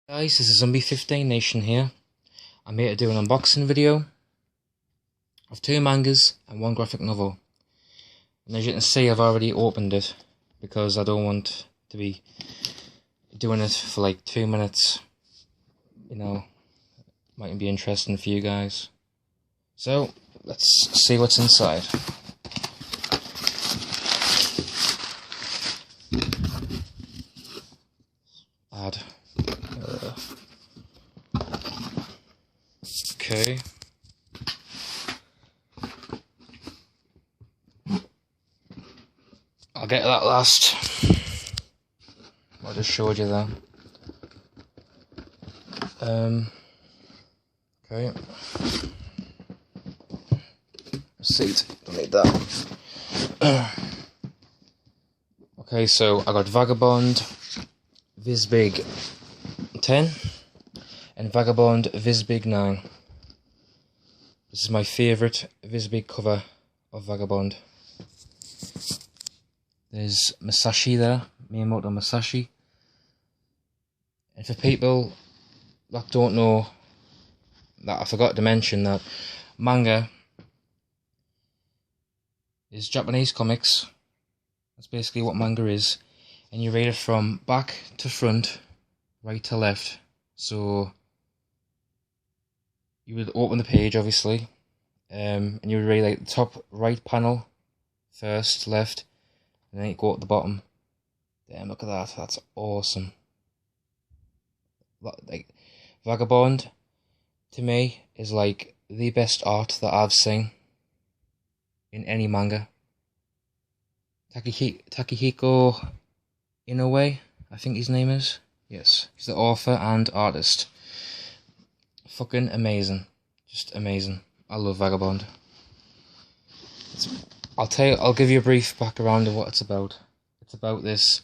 Guys, this is Zombie15 Nation here. I'm here to do an unboxing video of 2 mangas and 1 graphic novel. And as you can see, I've already opened it because I don't want to be doing it for like 2 minutes. You know, might be interesting for you guys. So, let's see what's inside. Add. Okay. I'll get to that last. I just showed you that. Okay. Seat. Don't need that. Okay, so I got Vagabond, Vizbig 10, and Vagabond Vizbig 9. This is my favourite Vizbig cover of Vagabond. There's Masashi there, Miyamoto Masashi. And for people that don't know, that I forgot to mention that manga is Japanese comics. That's basically what manga is. And you read it from back to front, right to left. So you would open the page, obviously, and you would read like the top right panel first, left, and then you go up the bottom. Damn, look at that, that's awesome. Like, Vagabond, to me, is like the best art that I've seen in any manga. Takehiko Inoue, I think his name is. Yes, he's the author and artist. Fucking amazing. Just amazing. I love Vagabond. I'll give you a brief background of what it's about. It's about this.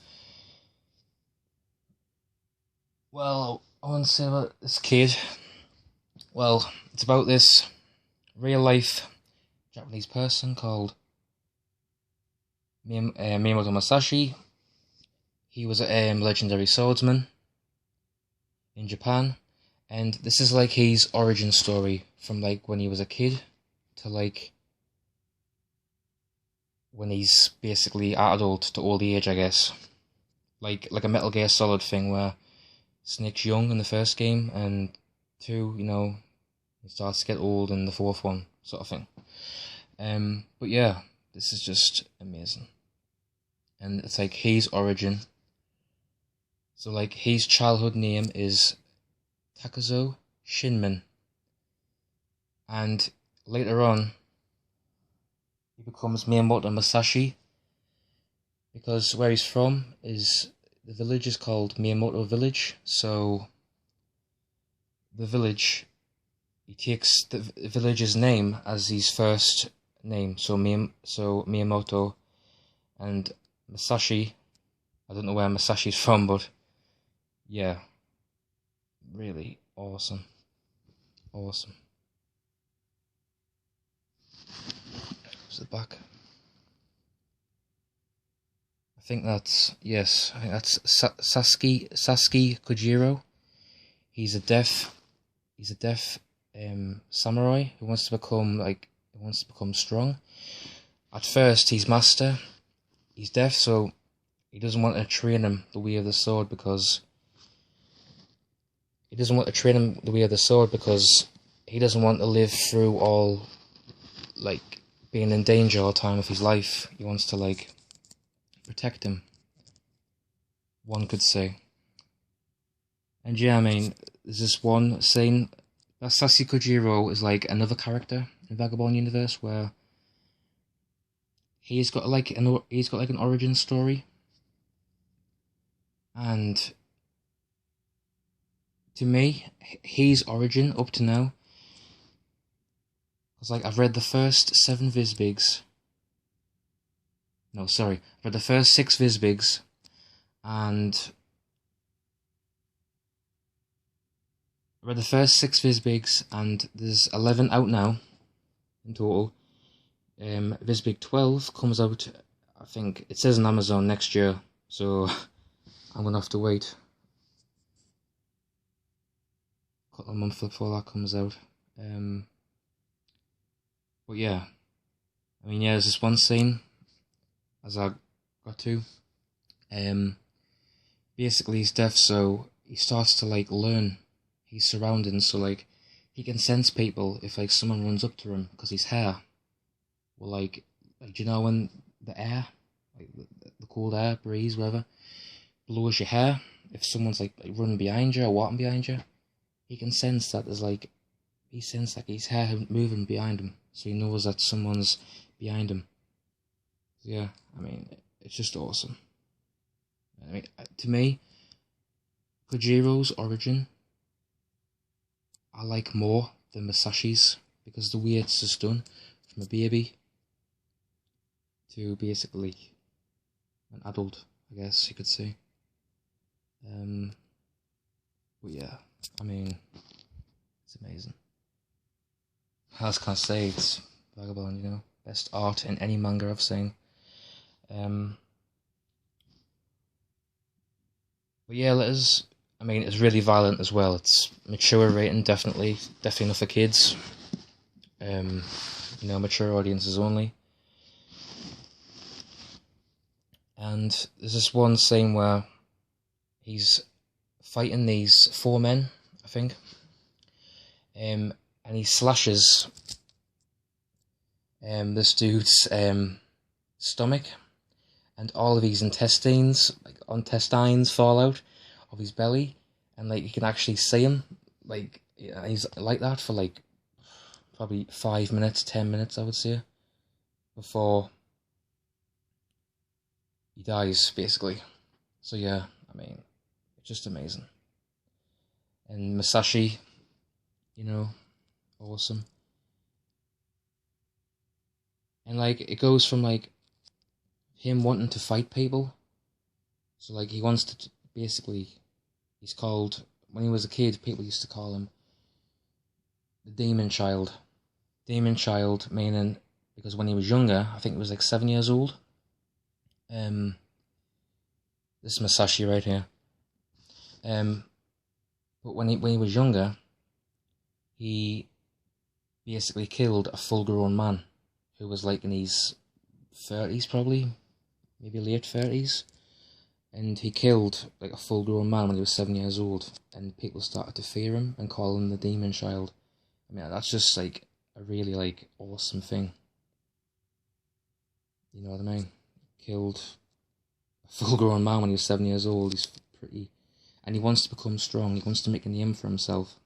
Well, I want to say about this kid. Well, it's about this real life Japanese person called Miyamoto Masashi. He was a legendary swordsman in Japan. And this is like his origin story from like when he was a kid to like when he's basically adult to old age, I guess. Like a Metal Gear Solid thing where Snake's young in the first game and 2, you know, he starts to get old in the 4th one, sort of thing. But yeah, this is just amazing. And it's like his origin. So like his childhood name is Takazo Shinman, and later on he becomes Miyamoto Masashi because where he's from is the village is called Miyamoto Village. So the village, he takes the village's name as his first name. So Miyamoto and Masashi. I don't know where Masashi's from, but yeah. Really awesome. Awesome. Where's the back? I think that's Sasuke Kojiro. He's a deaf samurai who wants to become strong. At first he's master. He's deaf, so he doesn't want to train him the way of the sword because he doesn't want to live through all, like, being in danger all the time of his life. He wants to, like, protect him, one could say. And yeah, I mean, there's this one scene that Sasuke Kojiro is like another character in Vagabond universe where he's got like an origin story. And to me, his origin up to now, because like I've read the first 7 Vizbigs. No, sorry, I've read the first 6 Vizbigs, and and there's 11 out now in total. Vizbig 12 comes out, I think it says on Amazon next year, so I'm gonna have to wait. a couple of months before that comes out. But yeah, I mean, yeah, there's this one scene, as I got to, basically he's deaf, so he starts to like learn his surroundings, so like he can sense people if like someone runs up to him, because his hair will like do you know when the air, like the cold air, breeze, whatever, blows your hair, if someone's like running behind you or walking behind you, he can sense that there's like, he senses like his hair moving behind him, so he knows that someone's behind him. So yeah, I mean, it's just awesome. I mean, to me, Kojiro's origin I like more than Masashi's, because the way it's just done, from a baby to basically an adult, I guess you could say. But yeah, I mean, it's amazing. I just can't say, it's Vagabond, you know, best art in any manga I've seen. But yeah, I mean, it's really violent as well. It's mature rating, definitely not for kids. You know, mature audiences only. And there's this one scene where he's fighting these 4 men, I think. And he slashes this dude's stomach, and all of his intestines fall out of his belly, and like you can actually see him, like, yeah, he's like that for like probably 5 minutes, 10 minutes, I would say, before he dies, basically. So yeah, I mean, it's just amazing. And Masashi, you know, awesome. And like, it goes from like him wanting to fight people, so like he wants to basically, he's called, when he was a kid, people used to call him the Demon Child. Demon Child meaning, because when he was younger, I think he was like 7 years old. This Masashi right here. But when he was younger, he basically killed a full-grown man who was like in his 30s, probably, maybe late 30s. And he killed like a full-grown man when he was 7 years old, and people started to fear him and call him the Demon Child. I mean, that's just like a really like awesome thing. You know what I mean? Killed a full-grown man when he was 7 years old. He's pretty, and he wants to become strong. He wants to make a name for himself.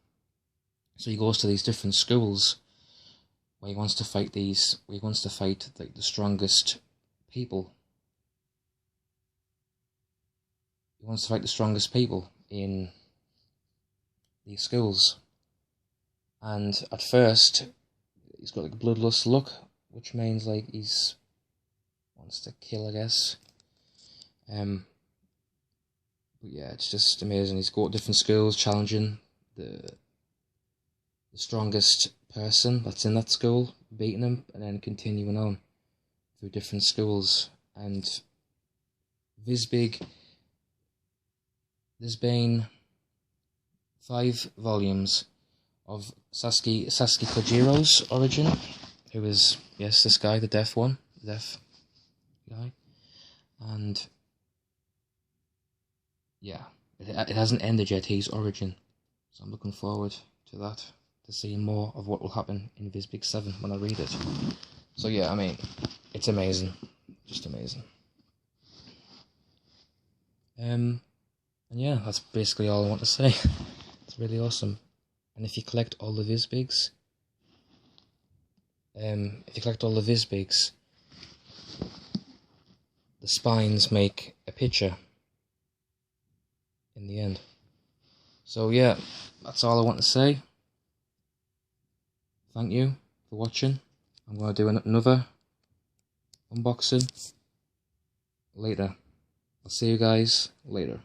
So he goes to these different schools where he wants to fight like the strongest people. He wants to fight the strongest people in these schools. And at first, he's got like a bloodlust look, which means like he's wants to kill, I guess. But yeah, it's just amazing. He's got different schools, challenging the strongest person that's in that school, beating him, and then continuing on through different schools. And Vizbig, there's been 5 volumes of Sasuke Kojiro's origin, who is, yes, this guy, the deaf guy. And yeah, it hasn't ended yet, his origin. So I'm looking forward to that, to seeing more of what will happen in Vizbig 7 when I read it. So yeah, I mean, it's amazing. Just amazing. And yeah, that's basically all I want to say. It's really awesome. And if you collect all the Vizbigs, the spines make a picture in the end. So yeah, that's all I want to say. Thank you for watching. I'm going to do another unboxing later. I'll see you guys later.